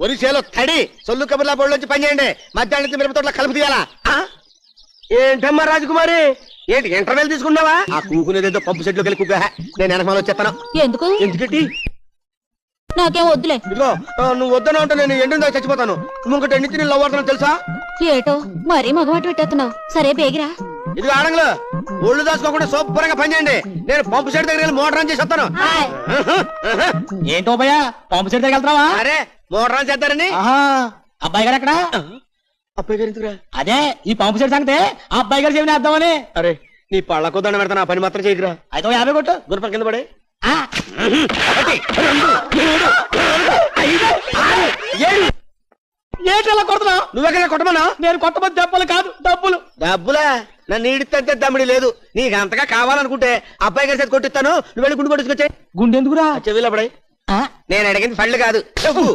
ఒరిసేలో తడి సొల్లు కబుర్లా బోర్డు పని చేయండి. మధ్యాహ్నం మిరప తోటలో కలుపు తీయాలా? ఏంటమ్మా రాజకుమారి, ఏంటి ఇంటర్వెల్ తీసుకున్నావా? ఆ కూకునేదేదో పంపు సెట్ లోకి వెళ్ళి కూగా. నేను వెనకమాల వచ్చేస్తాను. ఎందుకు? ఎందుకంటే నాకేం వద్దులే. ఇదిగో నువ్వు వద్దన ఉంటే నేను ఎండిన చచ్చిపోతాను. ఇంకొకటి ఎన్ని నేను లవ్ అవుతాను తెలుసా? ఏటో మరీ మగవాటి పెట్టేస్తున్నావు. సరే బేగిరా. ఇది ఆడంగులు ఒళ్ళు దాచుకోకుండా శుభ్రంగా పని చేయండి. నేను పంపు సెట్ దగ్గర వెళ్ళి మోటార్ ఆన్ చేసి వస్తాను. ఏంటో భయ్యా పంపు సెట్ దగ్గర వెళ్తావా? అరే మోటార్ ఆన్ చేద్దారని. అబ్బాయి గారు ఎక్కడ? అబ్బాయి గారు ఎందుకురా? అదే ఈ పంపు సెట్ సంగతే ఆ అబ్బాయి గారు చెప్పిన వేద్దామని. అరే నీ పళ్ళకు దండ పెడతాను. ఆ పని మాత్రం చేయకురా. అయితే 50 కొట్టు. గురుప కింద పడే. ఏంటలా కొడుతున్నావు? నువ్వెక్కడ కొట్టమన్నా? నేను కొట్టబోతు దెబ్బలు కాదు డబ్బులు. డబ్బులా? నన్ను ఈడితే దమ్ముడి లేదు. నీకు అంతగా కావాలనుకుంటే అబ్బాయి గారి చేతి కొట్టిస్తాను. నువ్వు వెళ్ళి గుండు కొట్టుకొచ్చే. గుండె ఎందుకురా? చెవిలో పడే. నేను అడిగింది పళ్ళు కాదు చెప్పు.